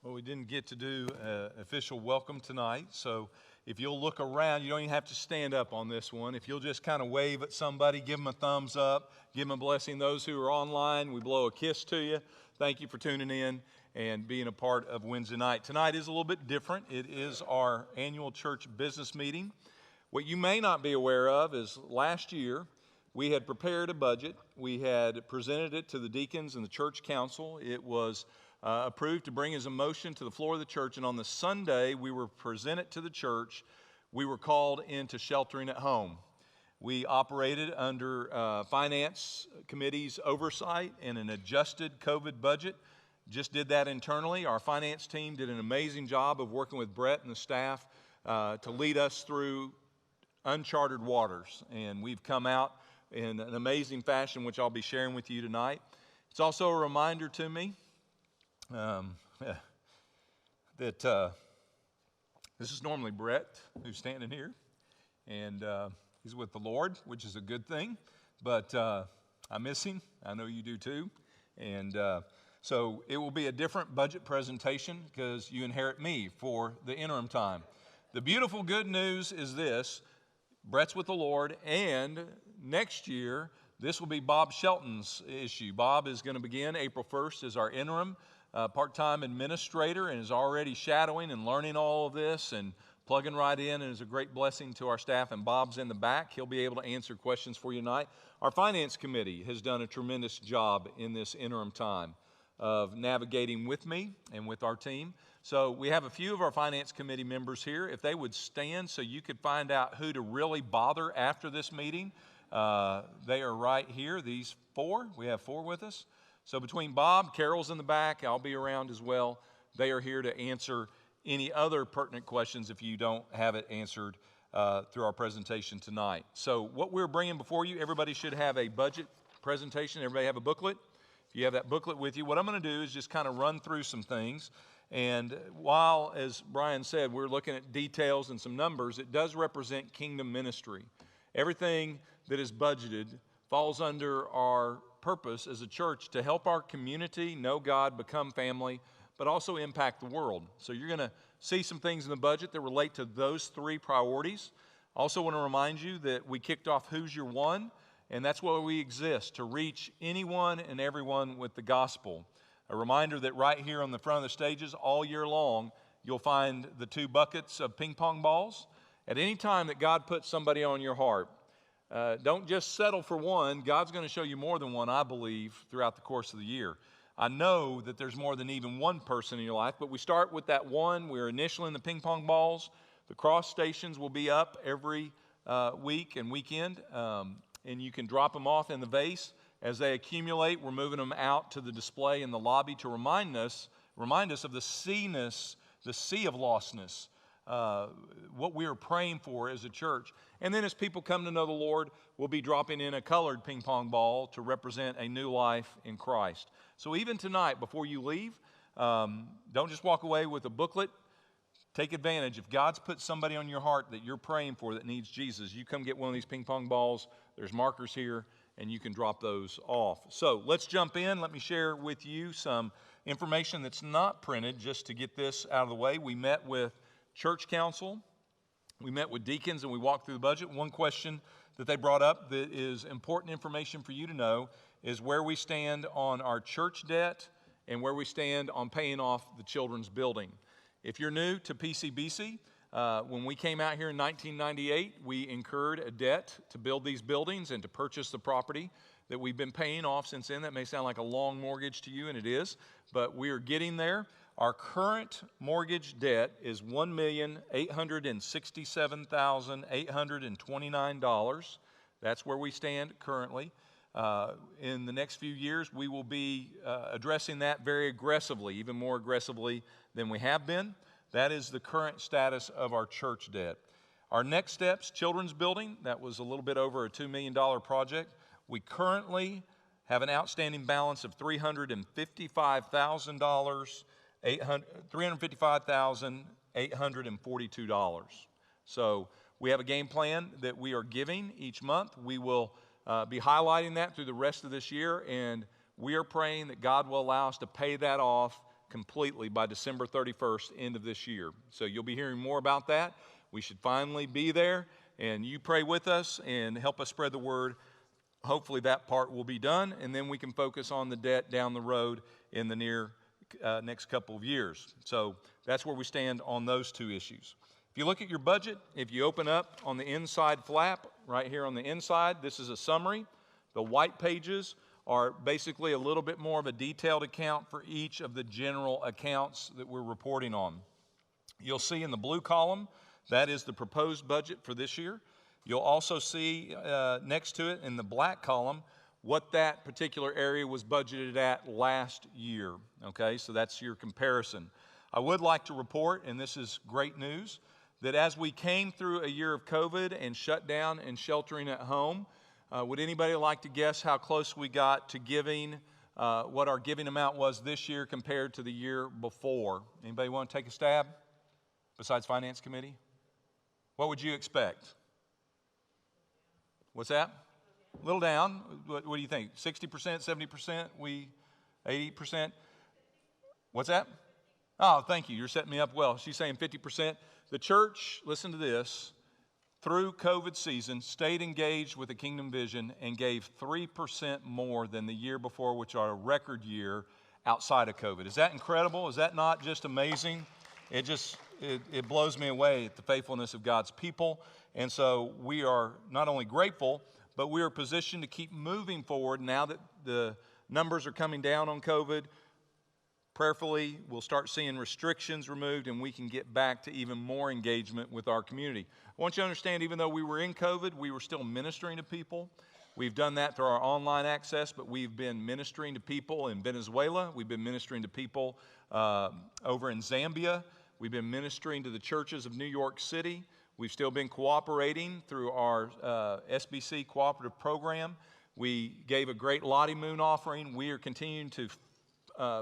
Well, we didn't get to do an official welcome tonight, so if you'll look around, you don't even have to stand up on this one. If you'll just kind of wave at somebody, give them a thumbs up, give them a blessing. Those who are online, we blow a kiss to you. Thank you for tuning in and being a part of Wednesday night. Tonight is a little bit different. It is our annual church business meeting. What you may not be aware of is last year, we had prepared a budget. We had presented it to the deacons and the church council. It was approved to bring as a motion to the floor of the church, and on the Sunday we were presented to the church. We were called into sheltering at home. We operated under finance committee's oversight and an adjusted COVID budget. Just did that internally. Our finance team did an amazing job of working with Brett and the staff to lead us through uncharted waters, and we've come out in an amazing fashion, which I'll be sharing with you tonight. It's also a reminder to me that this is normally Brett who's standing here, and he's with the Lord, which is a good thing, but I miss him. I know you do too, and so it will be a different budget presentation because you inherit me for the interim time. The beautiful good news is this: Brett's with the Lord, and next year this will be Bob Shelton's issue. Bob is going to begin April 1st as our interim part-time administrator and is already shadowing and learning all of this and plugging right in, and is a great blessing to our staff. And Bob's in the back. He'll be able to answer questions for you tonight. Our finance committee has done a tremendous job in this interim time of navigating with me and with our team. So we have a few of our finance committee members here. If they would stand so you could find out who to really bother after this meeting. They are right here, these four. We have four with us. So between Bob, Carol's in the back, I'll be around as well. They are here to answer any other pertinent questions if you don't have it answered through our presentation tonight. So what we're bringing before you, everybody should have a budget presentation. Everybody have a booklet? If you have that booklet with you, what I'm going to do is just kind of run through some things. And while, as Brian said, we're looking at details and some numbers, it does represent kingdom ministry. Everything that is budgeted falls under our purpose as a church to help our community know God, become family, but also impact the world. So you're going to see some things in the budget that relate to those three priorities. I also want to remind you that we kicked off Who's Your One, and that's where we exist, to reach anyone and everyone with the gospel. A reminder that right here on the front of the stages all year long, you'll find the 2 buckets of ping pong balls. At any time that God puts somebody on your heart, don't just settle for one. God's going to show you more than one, I believe, throughout the course of the year. I know that there's more than even one person in your life, but we start with that one. We're initially in the ping pong balls. The cross stations will be up every week and weekend, and you can drop them off in the vase. As they accumulate, we're moving them out to the display in the lobby to remind us of the sea of lostness, what we are praying for as a church. And then as people come to know the Lord, we'll be dropping in a colored ping pong ball to represent a new life in Christ. So even tonight, before you leave, don't just walk away with a booklet. Take advantage. If God's put somebody on your heart that you're praying for that needs Jesus, you come get one of these ping pong balls. There's markers here, and you can drop those off. So let's jump in. Let me share with you some information that's not printed just to get this out of the way. We met with church council. We met with deacons, and we walked through the budget. One question that they brought up that is important information for you to know is where we stand on our church debt and where we stand on paying off the children's building. If you're new to PCBC, when we came out here in 1998, we incurred a debt to build these buildings and to purchase the property that we've been paying off since then. That may sound like a long mortgage to you, and it is, but we are getting there. Our current mortgage debt is $1,867,829. That's where we stand currently. In the next few years, we will be addressing that very aggressively, even more aggressively than we have been. That is the current status of our church debt. Our next steps, children's building, that was a little bit over a $2 million project. We currently have an outstanding balance of $355,842. So we have a game plan that we are giving each month. We will be highlighting that through the rest of this year, and we are praying that God will allow us to pay that off completely by December 31st, end of this year. So you'll be hearing more about that. We should finally be there, and you pray with us and help us spread the word. Hopefully that part will be done, and then we can focus on the debt down the road in the next couple of years. So that's where we stand on those two issues. If you look at your budget, if you open up on the inside flap, right here on the inside, this is a summary. The white pages are basically a little bit more of a detailed account for each of the general accounts that we're reporting on. You'll see in the blue column, that is the proposed budget for this year. You'll also see next to it in the black column what that particular area was budgeted at last year. Okay, so that's your comparison. I would like to report, and this is great news, that as we came through a year of COVID and shut down and sheltering at home, would anybody like to guess how close we got to giving, what our giving amount was this year compared to the year before? Anybody want to take a stab besides Finance Committee? What would you expect? What's that? A little down. What do you think? 60%, 70%? 80%? What's that? Oh, thank you. You're setting me up well. She's saying 50%. The church, listen to this, through COVID season, stayed engaged with the Kingdom Vision and gave 3% more than the year before, which are a record year outside of COVID. Is that incredible? Is that not just amazing? It blows me away at the faithfulness of God's people. And so we are not only grateful, but we are positioned to keep moving forward now that the numbers are coming down on COVID. Prayerfully, we'll start seeing restrictions removed and we can get back to even more engagement with our community. I want you to understand, even though we were in COVID, we were still ministering to people. We've done that through our online access, but we've been ministering to people in Venezuela. We've been ministering to people over in Zambia. We've been ministering to the churches of New York City. We've still been cooperating through our SBC cooperative program. We gave a great Lottie Moon offering. We are continuing to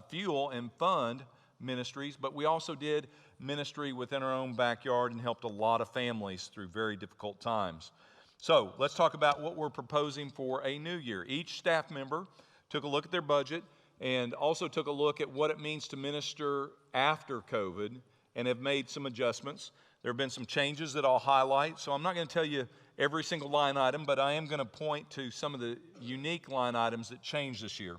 fuel and fund ministries, but we also did ministry within our own backyard and helped a lot of families through very difficult times. So let's talk about what we're proposing for a new year. Each staff member took a look at their budget and also took a look at what it means to minister after COVID and have made some adjustments. There have been some changes that I'll highlight, so I'm not going to tell you every single line item, but I am going to point to some of the unique line items that changed this year.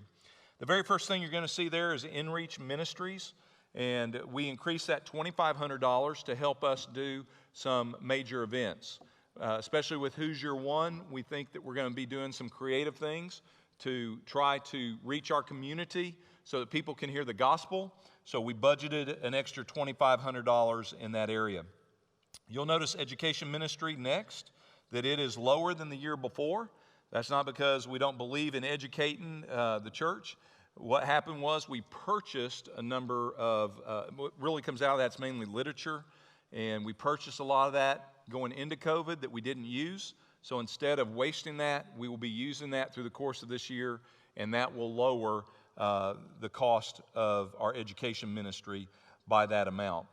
The very first thing you're going to see there is InReach Ministries, and we increased that $2,500 to help us do some major events. Especially with Who's Your One, we think that we're going to be doing some creative things to try to reach our community so that people can hear the gospel. So we budgeted an extra $2,500 in that area. You'll notice education ministry next, that it is lower than the year before. That's not because we don't believe in educating the church. What happened was we purchased a number of, what really comes out of that's mainly literature, and we purchased a lot of that going into COVID that we didn't use. So instead of wasting that, we will be using that through the course of this year, and that will lower the cost of our education ministry by that amount.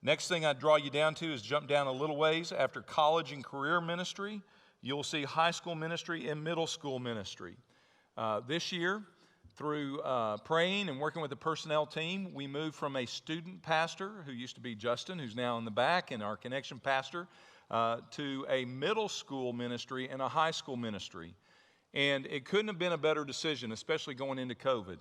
Next thing I draw you down to is jump down a little ways. After college and career ministry, you'll see high school ministry and middle school ministry. This year, through praying and working with the personnel team, we moved from a student pastor, who used to be Justin, who's now in the back, and our connection pastor, to a middle school ministry and a high school ministry. And it couldn't have been a better decision, especially going into COVID.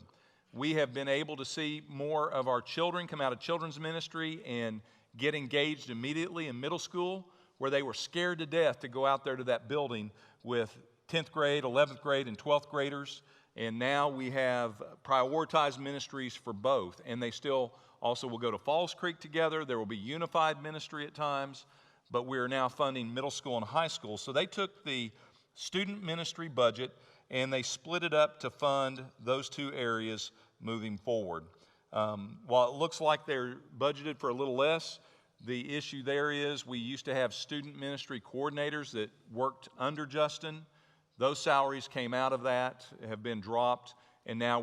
We have been able to see more of our children come out of children's ministry and get engaged immediately in middle school, where they were scared to death to go out there to that building with 10th grade, 11th grade, and 12th graders. And now we have prioritized ministries for both. And they still also will go to Falls Creek together. There will be unified ministry at times, but we are now funding middle school and high school. So they took the student ministry budget and they split it up to fund those two areas moving forward. While it looks like they're budgeted for a little less, the issue there is we used to have student ministry coordinators that worked under Justin. Those salaries came out of that, have been dropped, and now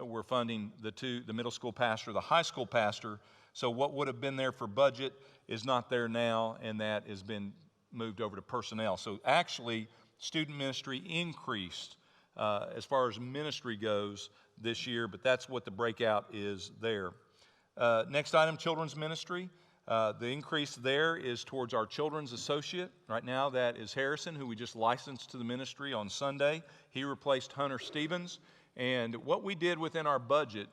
we're funding the middle school pastor, the high school pastor. So what would have been there for budget is not there now, and that has been moved over to personnel. So actually, student ministry increased as far as ministry goes this year, but that's what the breakout is there. Next item, children's ministry. The increase there is towards our children's associate. Right now, that is Harrison, who we just licensed to the ministry on Sunday. He replaced Hunter Stevens. And what we did within our budget,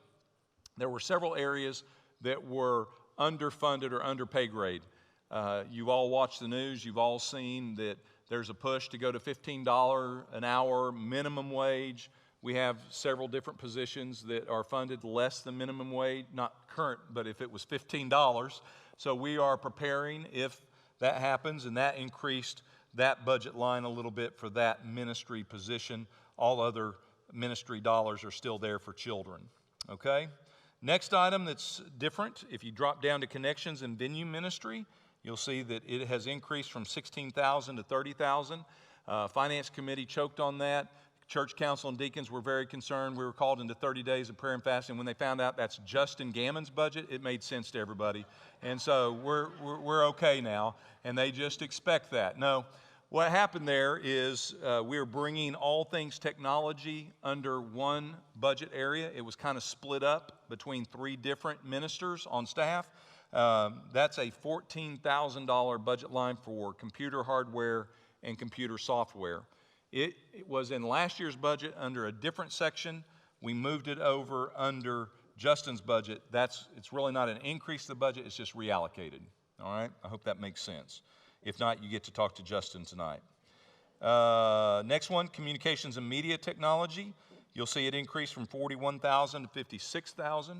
there were several areas that were underfunded or under pay grade. You've all watched the news. You've all seen that there's a push to go to $15 an hour minimum wage. We have several different positions that are funded less than minimum wage, not current, but if it was $15. So we are preparing if that happens, and that increased that budget line a little bit for that ministry position. All other ministry dollars are still there for children, okay? Next item that's different, if you drop down to connections and venue ministry, you'll see that it has increased from $16,000 to $30,000. Finance committee choked on that. Church council and deacons were very concerned. We were called into 30 days of prayer and fasting. When they found out that's Justin Gammon's budget, it made sense to everybody. And so we're okay now, and they just expect that. No, what happened there is we're bringing all things technology under one budget area. It was kind of split up between 3 different ministers on staff. That's a $14,000 budget line for computer hardware and computer software. It was in last year's budget under a different section. We moved it over under Justin's budget. It's really not an increase to the budget, it's just reallocated. All right? I hope that makes sense. If not, you get to talk to Justin tonight. Next one, communications and media technology. You'll see it increased from $41,000 to $56,000.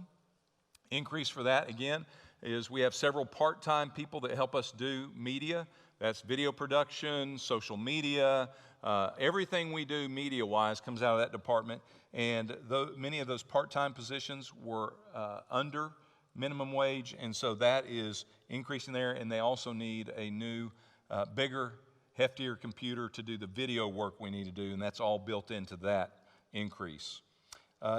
Increase for that, again, is we have several part-time people that help us do media. That's video production, social media, everything we do media-wise comes out of that department. And many of those part-time positions were under minimum wage, and so that is increasing there. And they also need a new, bigger, heftier computer to do the video work we need to do, and that's all built into that increase.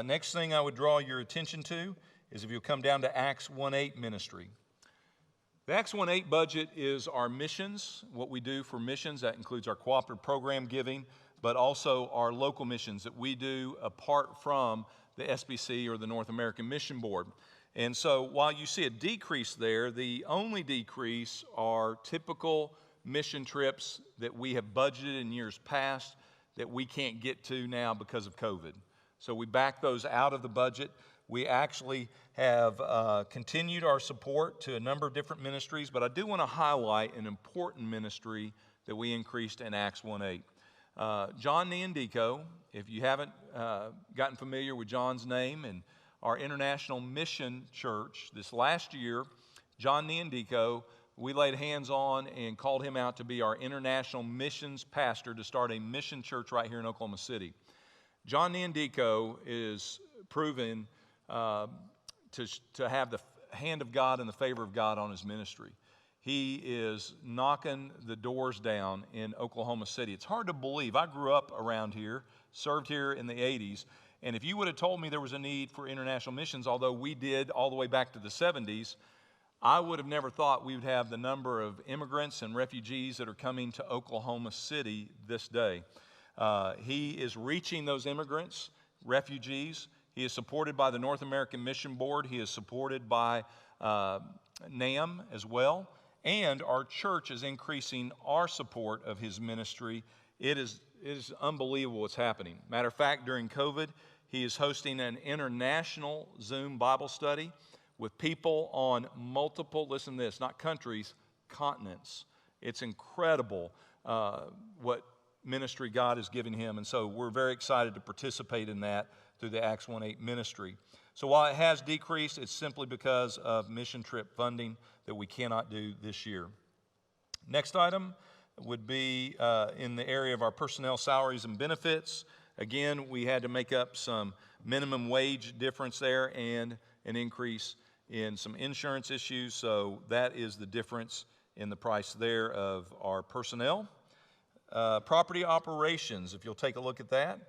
Next thing I would draw your attention to is if you'll come down to Acts 1:8 ministry. The Acts 1:8 budget is our missions, what we do for missions. That includes our cooperative program giving, but also our local missions that we do apart from the SBC or the North American Mission Board. And so while you see a decrease there, the only decrease are typical mission trips that we have budgeted in years past that we can't get to now because of COVID. So we back those out of the budget. We actually have continued our support to a number of different ministries, but I do want to highlight an important ministry that we increased in Acts 1:8. John Niandico, if you haven't gotten familiar with John's name, and our International Mission Church, this last year, John Niandico, we laid hands on and called him out to be our international missions pastor to start a mission church right here in Oklahoma City. John Niandico is proven to have the hand of God and the favor of God on his ministry. He is knocking the doors down in Oklahoma City. It's hard to believe. I grew up around here, served here in the 80s, and if you would have told me there was a need for international missions, although we did all the way back to the 70s, I would have never thought we would have the number of immigrants and refugees that are coming to Oklahoma City this day. He is reaching those immigrants, refugees. He is supported by the North American Mission Board. He is supported by NAM as well. And our church is increasing our support of his ministry. It is unbelievable what's happening. Matter of fact, during COVID, he is hosting an international Zoom Bible study with people on multiple, listen to this, not countries, continents. It's incredible what ministry God is giving him. And so we're very excited to participate in that through the Acts 1:8 ministry. So while it has decreased, it's simply because of mission trip funding that we cannot do this year. Next item would be in the area of our personnel salaries and benefits. Again, we had to make up some minimum wage difference there and an increase in some insurance issues. So that is the difference in the price there of our personnel. Property operations, if you'll take a look at that,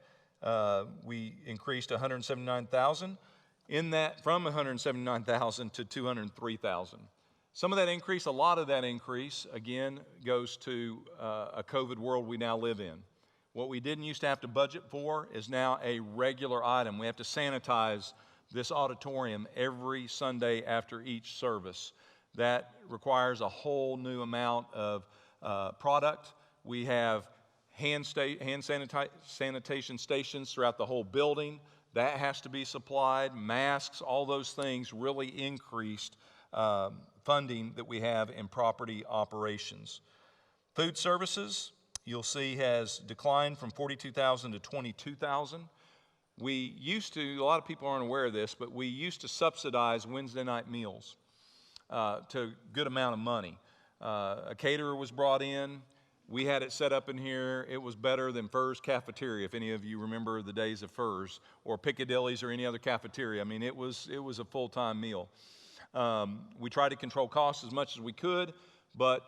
we increased $179,000. In that, from $179,000 to $203,000. Some of that increase, a lot of that increase, again, goes to a COVID world we now live in. What we didn't used to have to budget for is now a regular item. We have to sanitize this auditorium every Sunday after each service. That requires a whole new amount of product. We have hand sanitation stations throughout the whole building. That has to be supplied. Masks, all those things really increased funding that we have in property operations. Food services, you'll see, has declined from $42,000 to $22,000. We used to, a lot of people aren't aware of this, but we used to subsidize Wednesday night meals to a good amount of money. A caterer was brought in. We had it set up in here. It was better than Furr's Cafeteria, if any of you remember the days of Furr's, or Piccadilly's or any other cafeteria. I mean, it was a full-time meal. We tried to control costs as much as we could, but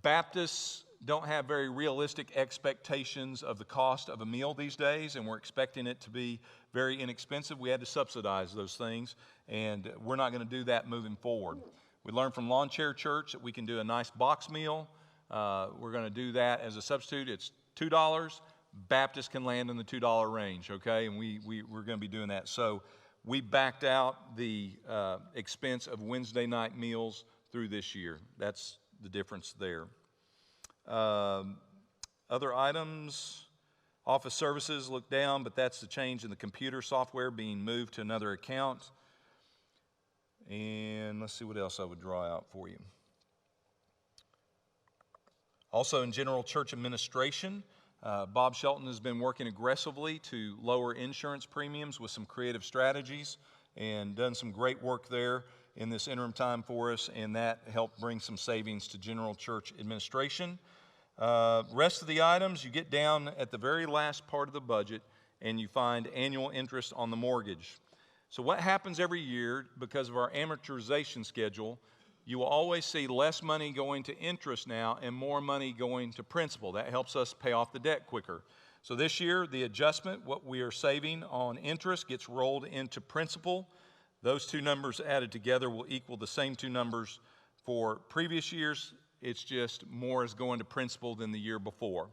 Baptists don't have very realistic expectations of the cost of a meal these days, and we're expecting it to be very inexpensive. We had to subsidize those things, and we're not going to do that moving forward. We learned from Lawn Chair Church that we can do a nice box meal. We're going to do that as a substitute. It's $2. Baptists can land in the $2 range, okay? And we're going to be doing that. So we backed out the expense of Wednesday night meals through this year. That's the difference there. Other items, office services look down, but that's the change in the computer software being moved to another account. And let's see what else I would draw out for you. Also in general church administration, Bob Shelton has been working aggressively to lower insurance premiums with some creative strategies and done some great work there in this interim time for us, and that helped bring some savings to general church administration. Rest of the items, you get down at the very last part of the budget and you find annual interest on the mortgage. So what happens every year, because of our amortization schedule, you will always see less money going to interest now and more money going to principal. That helps us pay off the debt quicker. So this year, the adjustment, what we are saving on interest, gets rolled into principal. Those two numbers added together will equal the same two numbers for previous years. It's just more is going to principal than the year before.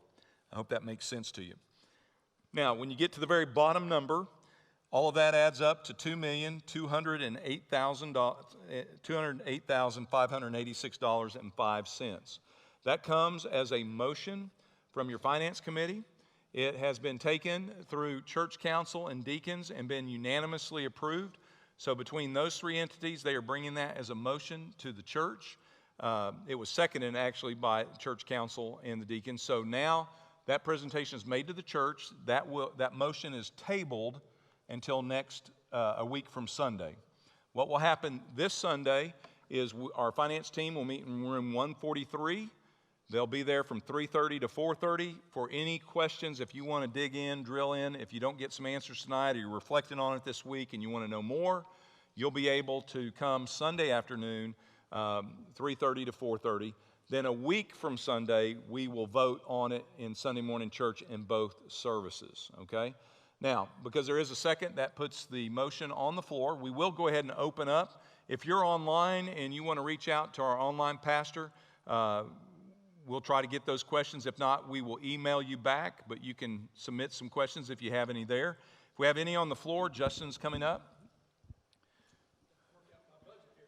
I hope that makes sense to you. Now, when you get to the very bottom number, all of that adds up to $208,586.05. That comes as a motion from your finance committee. It has been taken through church council and deacons and been unanimously approved. So between those three entities, they are bringing that as a motion to the church. It was seconded actually by church council and the deacons. So now that presentation is made to the church. That motion is tabled until a week from Sunday. What will happen this Sunday is our finance team will meet in room 143. They'll be there from 3:30 to 4:30 for any questions. If you want to dig in, drill in, if you don't get some answers tonight or you're reflecting on it this week and you want to know more, you'll be able to come Sunday afternoon, 3:30 to 4:30. Then a week from Sunday, we will vote on it in Sunday morning church in both services, okay? Now, because there is a second, that puts the motion on the floor. We will go ahead and open up. If you're online and you want to reach out to our online pastor, we'll try to get those questions. If not, we will email you back, but you can submit some questions if you have any there. If we have any on the floor, Justin's coming up.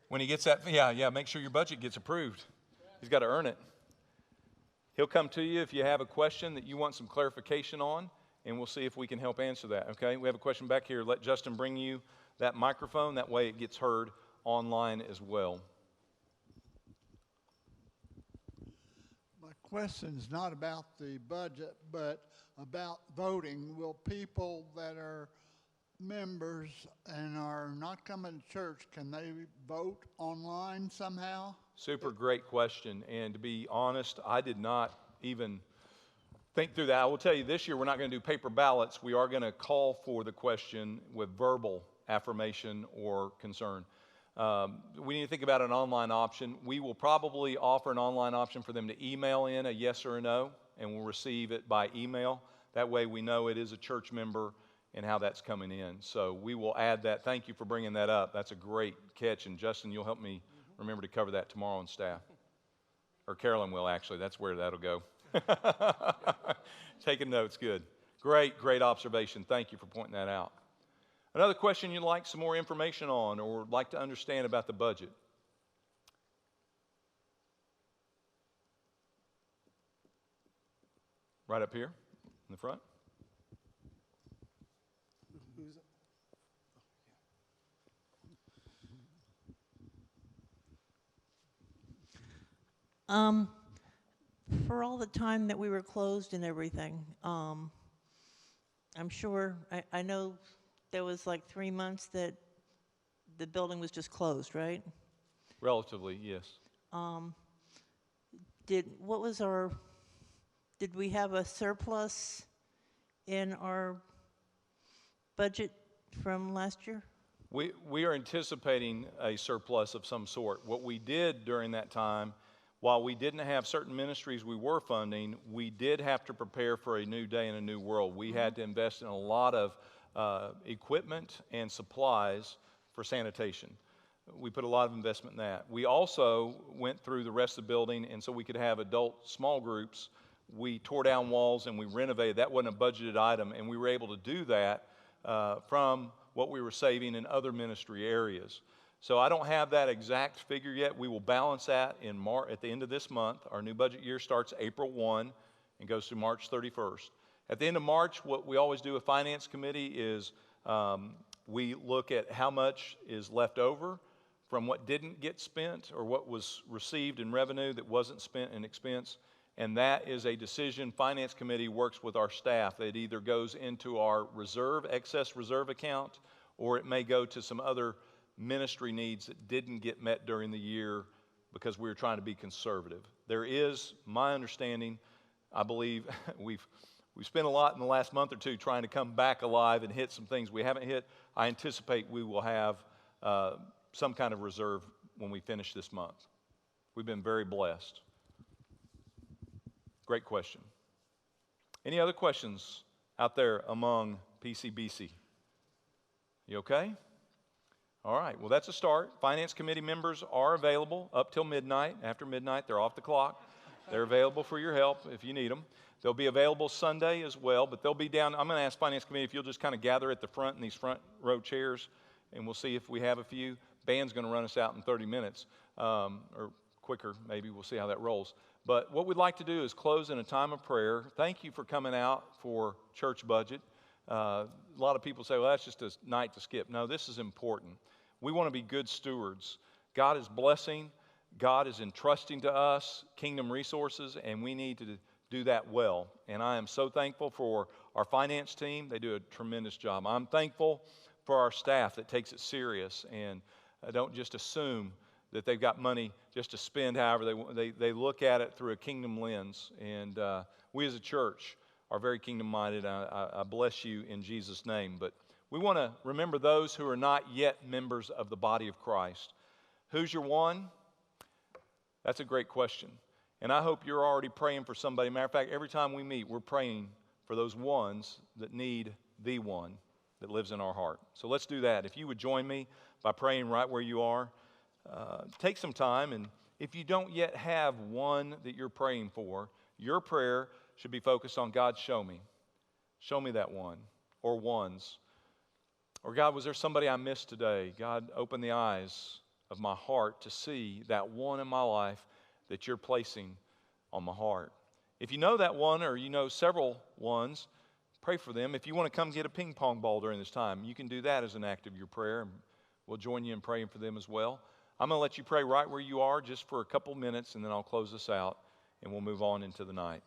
When he gets that, make sure your budget gets approved. He's got to earn it. He'll come to you if you have a question that you want some clarification on, and we'll see if we can help answer that, okay? We have a question back here. Let Justin bring you that microphone. That way it gets heard online as well. My question's not about the budget, but about voting. Will people that are members and are not coming to church, can they vote online somehow? Super great question. And to be honest, I did not even think through that. I will tell you, this year we're not going to do paper ballots. We are going to call for the question with verbal affirmation or concern. We need to think about an online option. We will probably offer an online option for them to email in a yes or a no, and we'll receive it by email. That way we know it is a church member and how that's coming in. So we will add that. Thank you for bringing that up. That's a great catch. And Justin, you'll help me remember to cover that tomorrow on staff. Or Carolyn will, actually. That's where that'll go. Taking notes, good. Great observation. Thank you for pointing that out. Another question you'd like some more information on or like to understand about the budget? Right up here in the front. Who's it? For all the time that we were closed and everything, I'm sure, I know there was like 3 months that the building was just closed, right? Relatively, yes. Did we have a surplus in our budget from last year? We are anticipating a surplus of some sort. What we did during that time, while we didn't have certain ministries we were funding, we did have to prepare for a new day and a new world. We had to invest in a lot of equipment and supplies for sanitation. We put a lot of investment in that. We also went through the rest of the building, and so we could have adult small groups. We tore down walls and we renovated. That wasn't a budgeted item, and we were able to do that from what we were saving in other ministry areas. So I don't have that exact figure yet. We will balance that at the end of this month. Our new budget year starts April 1 and goes through March 31st. At the end of March, what we always do with Finance Committee is we look at how much is left over from what didn't get spent or what was received in revenue that wasn't spent in expense. And that is a decision Finance Committee works with our staff. It either goes into our excess reserve account, or it may go to some other ministry needs that didn't get met during the year because we were trying to be conservative. There is, my understanding, I believe, we've spent a lot in the last month or two trying to come back alive and hit some things we haven't hit. I anticipate we will have some kind of reserve when we finish this month. We've been very blessed. Great question. Any other questions out there among PCBC? You okay? All right, well, that's a start. Finance Committee members are available up till midnight. After midnight, they're off the clock. They're available for your help if you need them. They'll be available Sunday as well, but they'll be down. I'm going to ask Finance Committee if you'll just kind of gather at the front in these front row chairs, and we'll see if we have a few. Band's going to run us out in 30 minutes, or quicker maybe. We'll see how that rolls. But what we'd like to do is close in a time of prayer. Thank you for coming out for church budget. A lot of people say, well, that's just a night to skip. No, this is important. We want to be good stewards. God is blessing. God is entrusting to us kingdom resources, and we need to do that well. And I am so thankful for our finance team. They do a tremendous job. I'm thankful for our staff that takes it serious and don't just assume that they've got money just to spend however they want. They look at it through a kingdom lens. And we as a church are very kingdom-minded. I bless you in Jesus' name. But we want to remember those who are not yet members of the body of Christ. Who's your one? That's a great question. And I hope you're already praying for somebody. Matter of fact, every time we meet, we're praying for those ones that need the one that lives in our heart. So let's do that. If you would join me by praying right where you are, take some time. And if you don't yet have one that you're praying for, your prayer should be focused on, God, show me. Show me that one or ones. Or God, was there somebody I missed today? God, open the eyes of my heart to see that one in my life that you're placing on my heart. If you know that one or you know several ones, pray for them. If you want to come get a ping pong ball during this time, you can do that as an act of your prayer, and we'll join you in praying for them as well. I'm going to let you pray right where you are just for a couple minutes, and then I'll close this out, and we'll move on into the night.